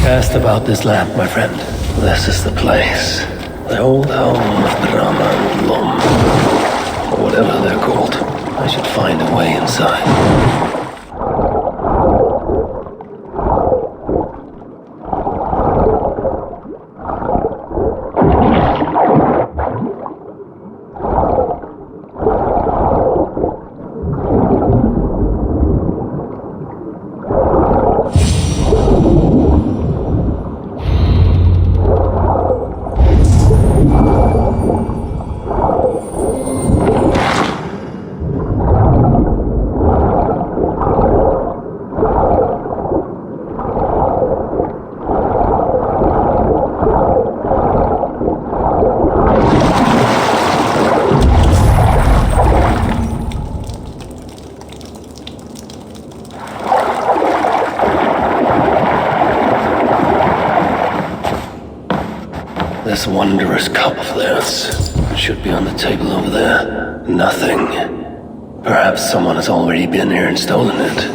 Cast about this land, my friend. This is the place. The old home of Brahma and Lom. Or whatever they're called. I should find a way inside. This wondrous cup of theirs should be on the table over there. Nothing. Perhaps someone has already been here and stolen it.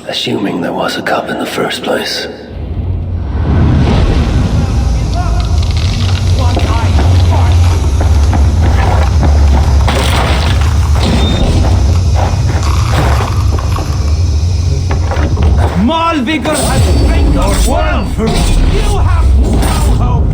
Assuming there was a cup in the first place. Malvigr has drained your world for me. You have no hope.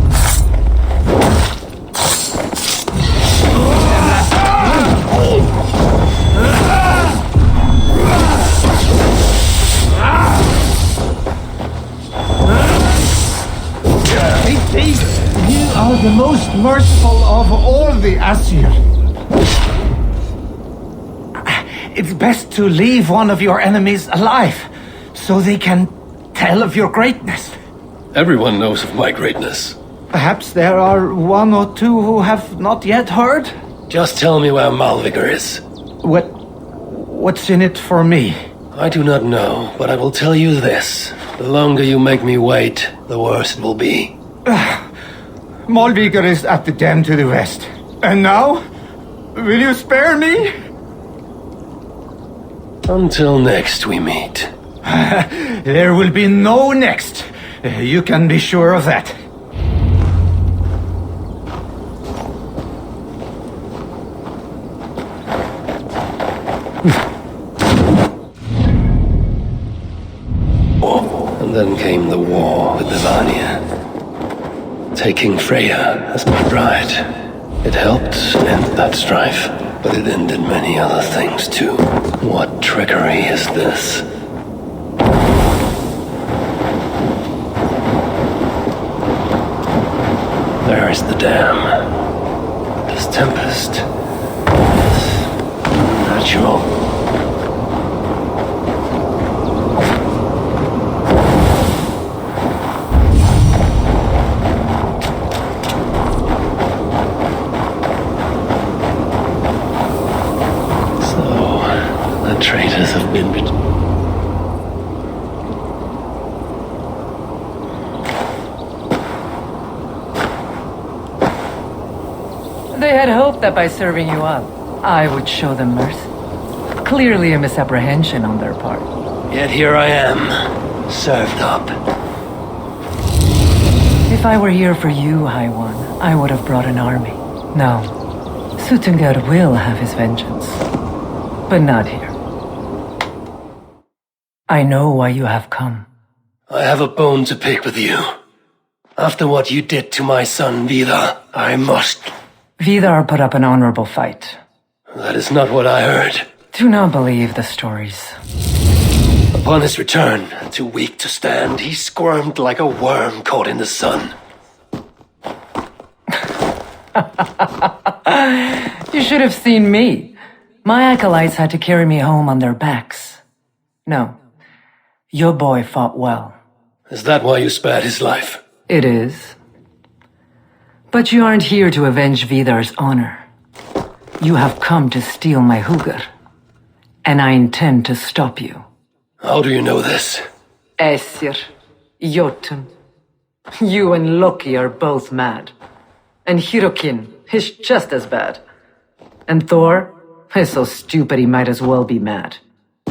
You are the most merciful of all the Asir. It's best to leave one of your enemies alive, so they can tell of your greatness. Everyone knows of my greatness. Perhaps there are one or two who have not yet heard? Just tell me where Malvigr is. What's in it for me? I do not know, but I will tell you this. The longer you make me wait, the worse it will be. Malvigr is at the dam to the west. And now? Will you spare me? Until next we meet. There will be no next. You can be sure of that. And then came the war with Vivania. Taking Freya as my bride. It helped end that strife, but it ended many other things too. What trickery is this? There is the dam. This tempest. It's natural. Traitors have been They had hoped that by serving you up, I would show them mercy. Clearly a misapprehension on their part. Yet here I am, served up. If I were here for you, High One, I would have brought an army. No, Suttungr will have his vengeance. But not here. I know why you have come. I have a bone to pick with you. After what you did to my son, Vidar, I must... Vidar put up an honorable fight. That is not what I heard. Do not believe the stories. Upon his return, too weak to stand, he squirmed like a worm caught in the sun. You should have seen me. My acolytes had to carry me home on their backs. No. Your boy fought well. Is that why you spared his life? It is. But you aren't here to avenge Vidar's honor. You have come to steal my Hugr. And I intend to stop you. How do you know this? Aesir, Jotun. You and Loki are both mad. And Hirokin is just as bad. And Thor is so stupid he might as well be mad.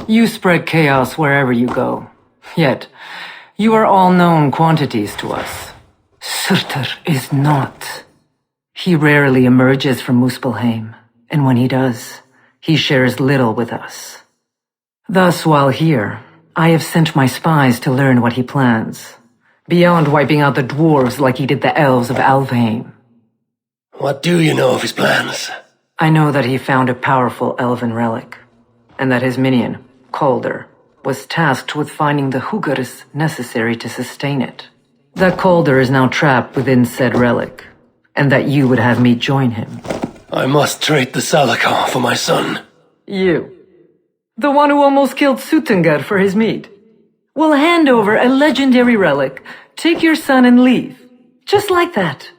You spread chaos wherever you go. Yet, You are all known quantities to us. Surtur is not. He rarely emerges from Muspelheim, and when he does, he shares little with us. Thus, while here, I have sent my spies to learn what he plans, beyond wiping out the dwarves like he did the elves of Alfheim. What do you know of his plans? I know that he found a powerful elven relic, and that his minion, Calder, was tasked with finding the hugars necessary to sustain it. That Calder is now trapped within said relic, and that you would have me join him. I must trade the Salakar for my son. You. The one who almost killed Suttungr for his meat. Will hand over a legendary relic, take your son and leave. Just like that.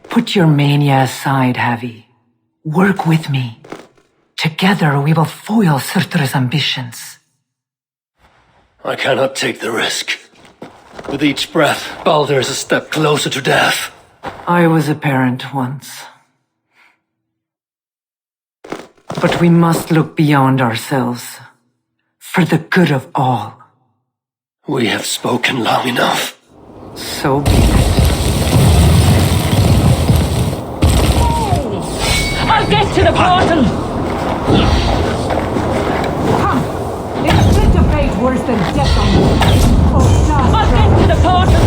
Put your mania aside, Havi. Work with me. Together we will foil Surtur's ambitions. I cannot take the risk. With each breath, Baldur is a step closer to death. I was a parent once. But we must look beyond ourselves. For the good of all. We have spoken long enough. So be it. I'll get to the portal! Come! Inflict a fate worse than death on you. Oh, God. I'll get to the portal!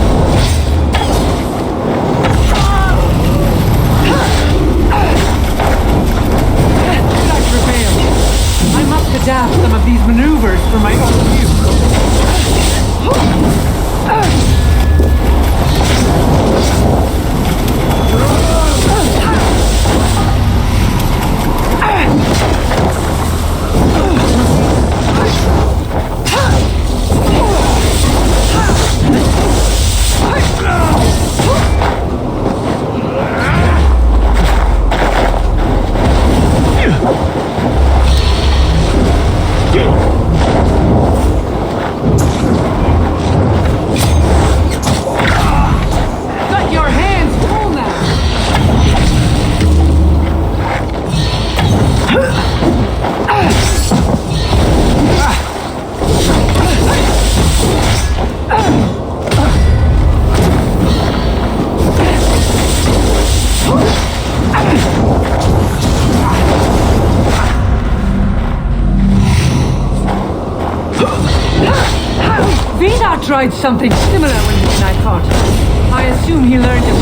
I prevail. I must adapt some of these maneuvers for my own use. Got your hands full now. Vidar tried something similar when he and I fought. I assume he learned it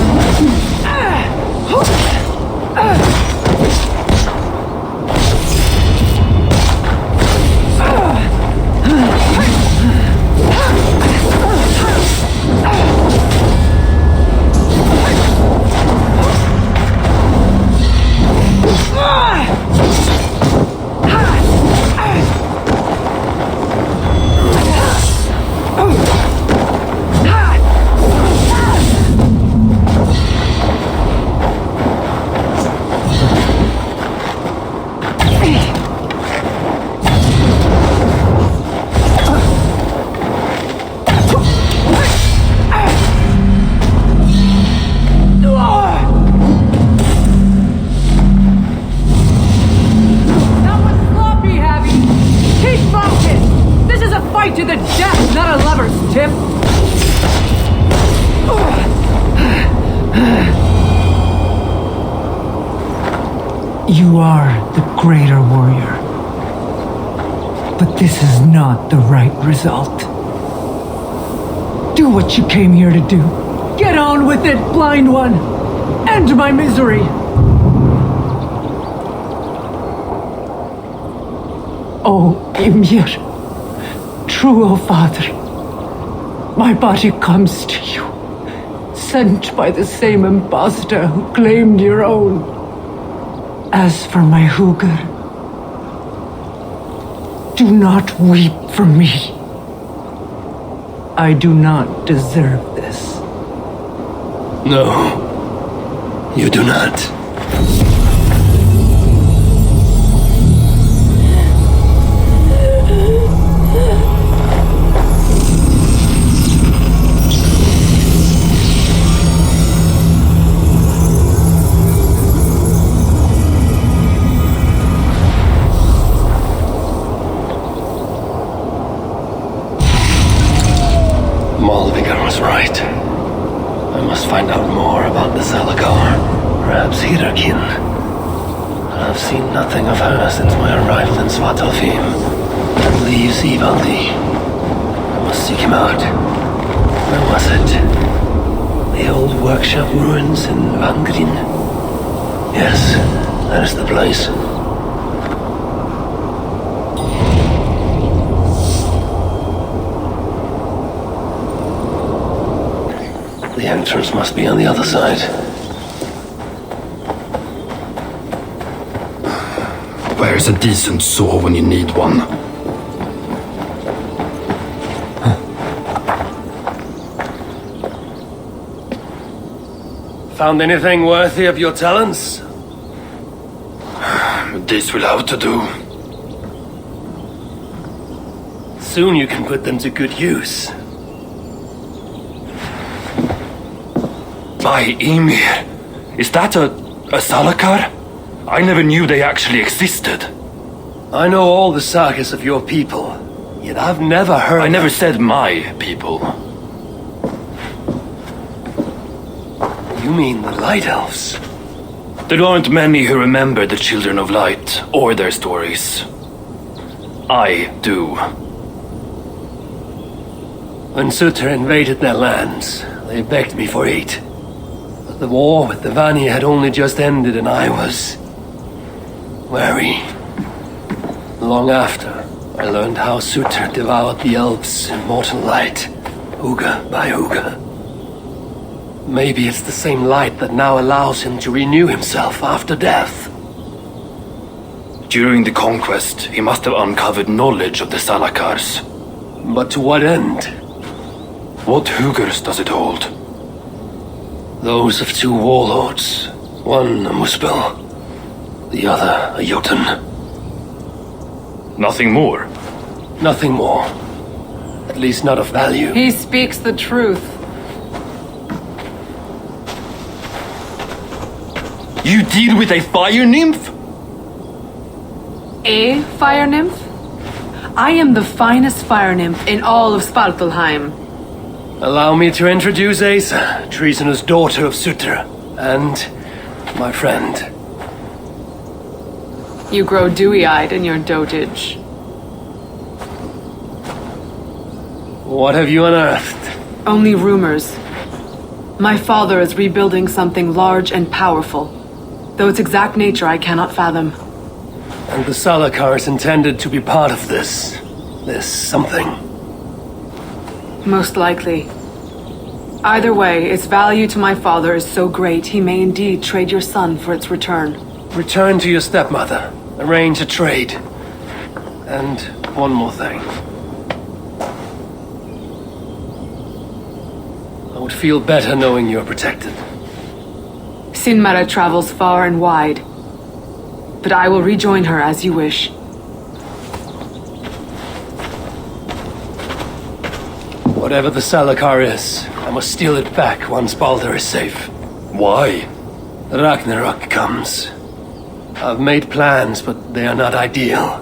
to the death, not a lover's tip! You are the greater warrior. But this is not the right result. Do what you came here to do. Get on with it, blind one! End my misery! Oh, Ymir. True, O Father. My body comes to you, sent by the same impostor who claimed your own. As for my Huger, do not weep for me. I do not deserve this. No, you do not. find out more about the Zalakar. Perhaps Hirakin. I've seen nothing of her since my arrival in Svartalfheim. That leaves Ivaldi. I must seek him out. Where was it? The old workshop ruins in Vangrin? Yes, that is the place. The entrance must be on the other side. Where's a decent saw when you need one? Found anything worthy of your talents? This will have to do. Soon you can put them to good use. By Ymir, is that a Zalakar? I never knew they actually existed. I know all the sagas of your people, yet I've never heard... I never said my people. You mean the Light Elves? There aren't many who remember the Children of Light or their stories. I do. When Sutter invaded their lands, they begged me for aid. But the war with the Vanir had only just ended and I was... wary. Long after, I learned how Sutter devoured the elves' immortal light, Huga by Huga. Maybe it's the same light that now allows him to renew himself after death. During the conquest, he must have uncovered knowledge of the Salakars. But to what end? What Hugers does it hold? Those of two warlords. One a Muspel, the other a Jotun. Nothing more? Nothing more. At least not of value. He speaks the truth. You deal with a fire nymph? A fire nymph? I am the finest fire nymph in all of Svartalfheim. Allow me to introduce Asa, treasonous daughter of Sutra, and my friend. You grow dewy-eyed in your dotage. What have you unearthed? Only rumors. My father is rebuilding something large and powerful, though its exact nature I cannot fathom. And the Salakar is intended to be part of this something. Most likely. Either way, its value to my father is so great he may indeed trade your son for its return. Return to your stepmother. Arrange a trade. And one more thing. I would feel better knowing you're protected. Sinmara travels far and wide, but I will rejoin her as you wish. Whatever the Salakar is, I must steal it back once Baldur is safe. Why? Ragnarok comes. I've made plans, but they are not ideal.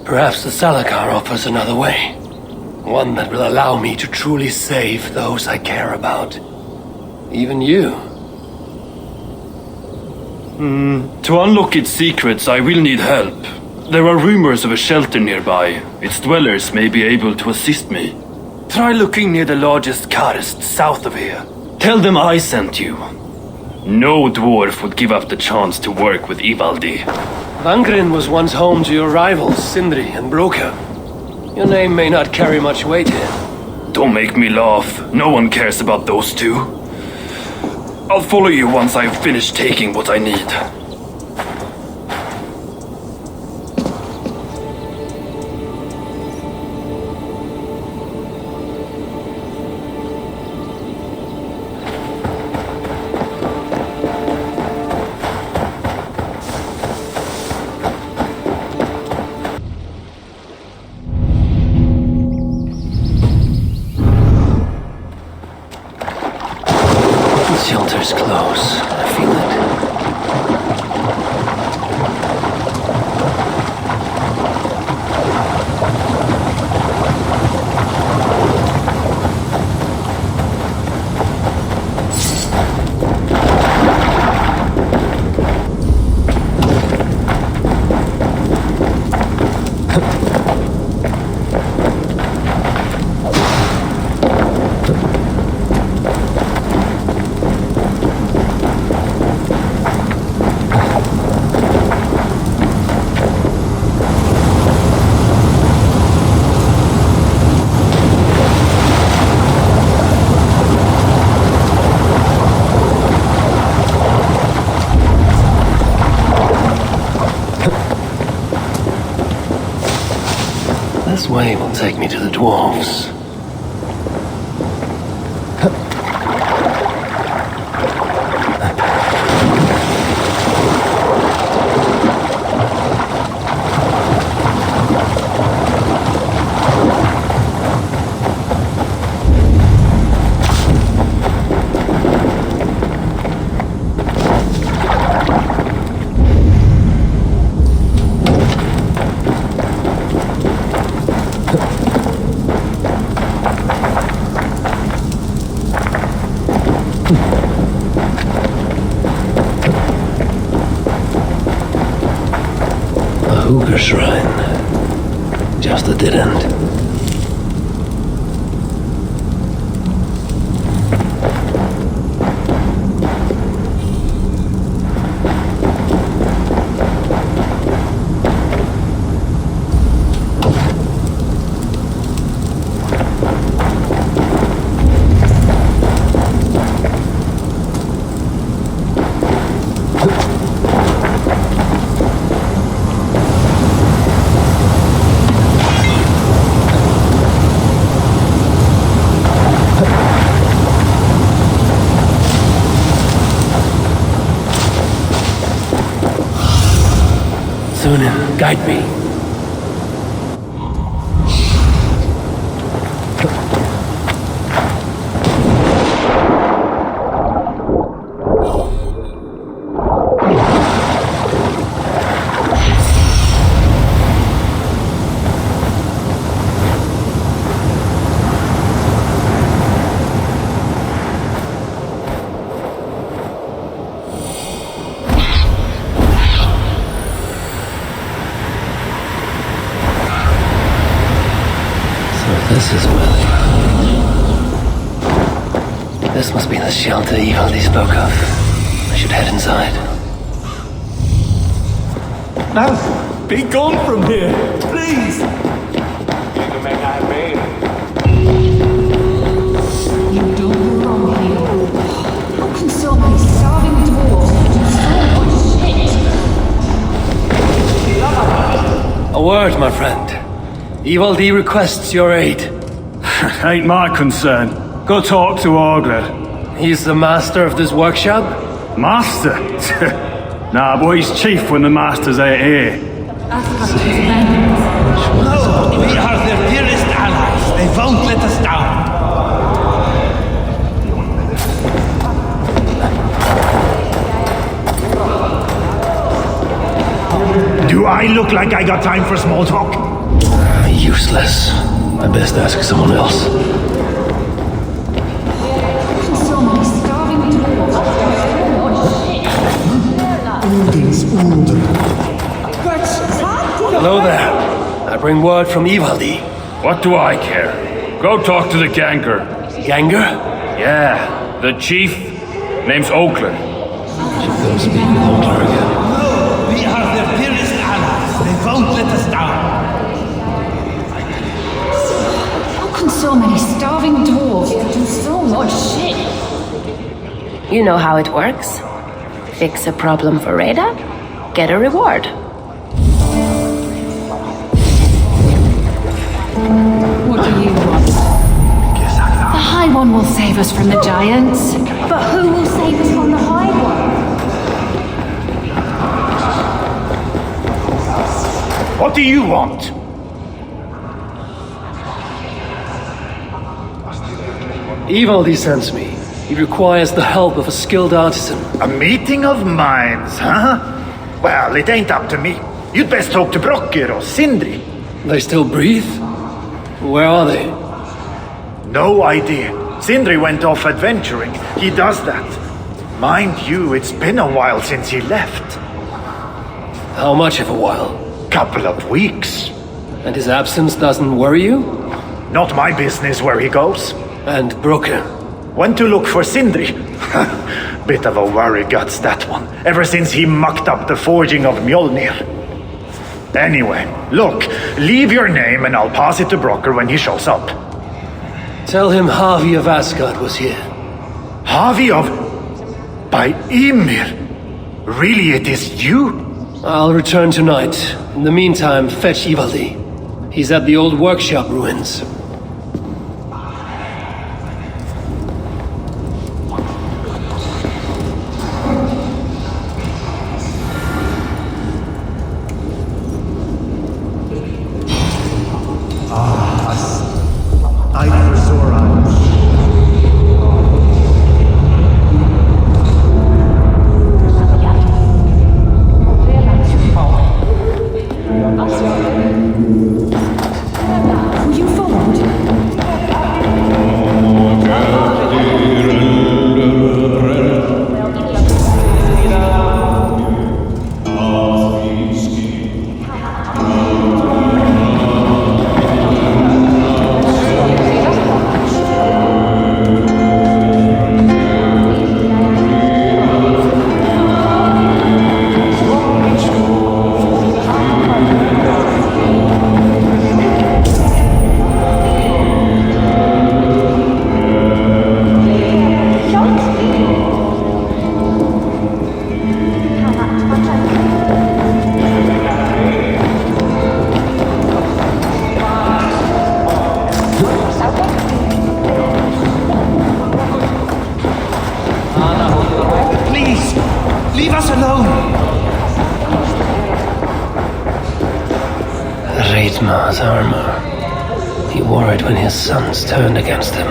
Perhaps the Salakar offers another way. One that will allow me to truly save those I care about. Even you. To unlock its secrets, I will need help. There are rumors of a shelter nearby. Its dwellers may be able to assist me. Try looking near the largest karst south of here. Tell them I sent you. No dwarf would give up the chance to work with Ivaldi. Vangrin was once home to your rivals, Sindri and Broka. Your name may not carry much weight here. Don't make me laugh. No one cares about those two. I'll follow you once I've finished taking what I need. The shelter's close. I feel it. This way will take me to the dwarves. Malvigr shrine. Just a dead end. Sunan, guide me. This is where This must be the shelter Eivor spoke of. I should head inside. Now, be gone from here, please! You don't belong here. How can so many starving dwarves do so much shit? A word, my friend. Eivor requests your aid. Ain't my concern. Go talk to Orgler. He's the master of this workshop? Master? Nah, boy, he's chief when the masters ain't here. No, we are their dearest allies. They won't let us down. Do I look like I got time for small talk? Useless. I best ask someone else. So many starving dwarves do so much shit. Hello there. I bring word from Eivor. What do I care? Go talk to the Ganger. Ganger? Yeah, the chief. Name's Oakland. Should go speak with Oakland again. No, we are their dearest allies. They won't let us down. So many starving dwarves do so much shit. You know how it works. Fix a problem for Rada, get a reward. What do you want? The High One will save us from the giants. But who will save us from the High One? What do you want? Eivor sends me. He requires the help of a skilled artisan. A meeting of minds, huh? Well, it ain't up to me. You'd best talk to Brokkr or Sindri. They still breathe? Where are they? No idea. Sindri went off adventuring. He does that. Mind you, it's been a while since he left. How much of a while? Couple of weeks. And his absence doesn't worry you? Not my business where he goes. And Brokkr? Went to look for Sindri. Bit of a worry guts, that one. Ever since he mucked up the forging of Mjolnir. Anyway, look, leave your name and I'll pass it to Brokkr when he shows up. Tell him Harvey of Asgard was here. Harvey of... by Ymir? Really, it is you? I'll return tonight. In the meantime, fetch Eivor. He's at the old workshop ruins. Raidmar's armor. He wore it when his sons turned against him.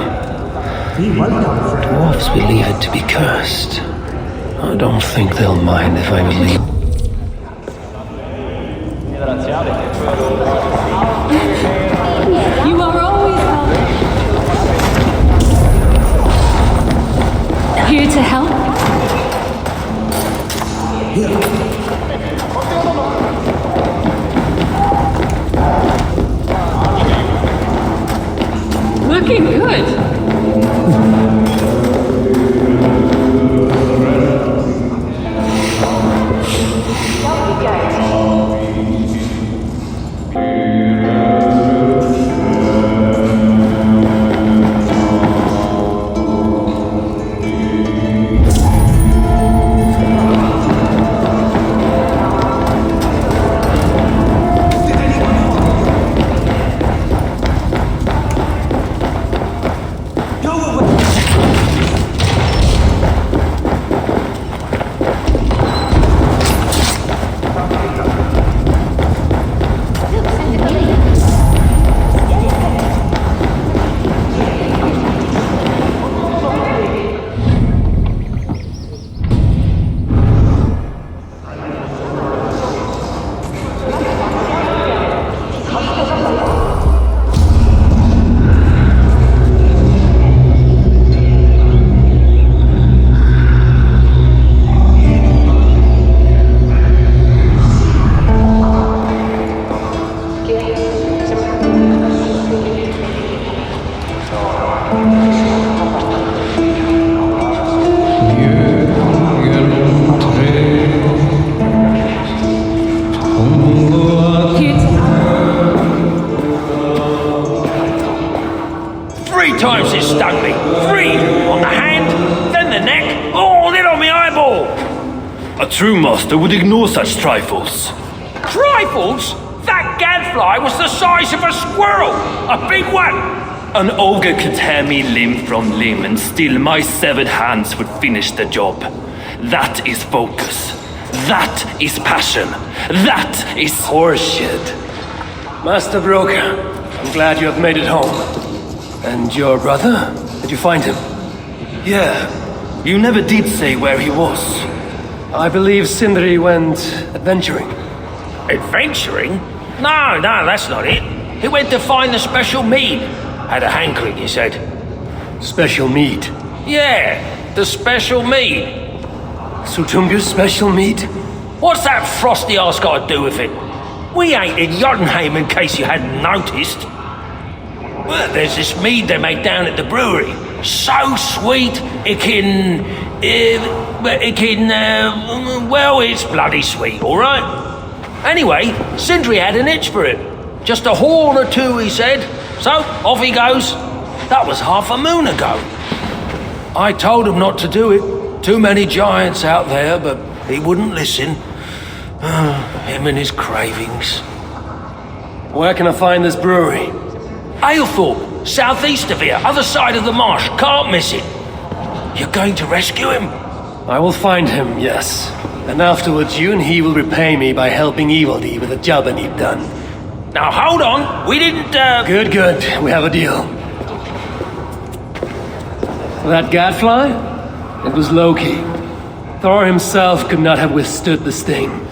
Dwarves believe it to be cursed. I don't think they'll mind if I believe. You are always here to help. Looking good. Times he stung me. 3 on the hand, then the neck, oh, then on my eyeball. A true master would ignore such trifles. Trifles? That gadfly was the size of a squirrel. A big one. An ogre could tear me limb from limb and still my severed hands would finish the job. That is focus. That is passion. That is horseshit. Master Broker, I'm glad you have made it home. And your brother? Did you find him? Yeah. You never did say where he was. I believe Sindri went adventuring. Adventuring? No, that's not it. He went to find the special mead. Had a hankering, he said. Special mead? Yeah, the special mead. Sutunga's special mead? What's that frosty arse got to do with it? We ain't in Jotunheim, in case you hadn't noticed. Well, there's this mead they make down at the brewery. So sweet, well, it's bloody sweet, all right? Anyway, Sindri had an itch for it. Just a horn or two, he said. So, off he goes. That was half a moon ago. I told him not to do it. Too many giants out there, but he wouldn't listen. Him and his cravings. Where can I find this brewery? Aylthorpe, southeast of here, other side of the marsh. Can't miss it. You're going to rescue him? I will find him, yes. And afterwards you and he will repay me by helping Evildy with the job I need done. Now hold on, we didn't, Good, we have a deal. That gadfly? It was Loki. Thor himself could not have withstood the sting.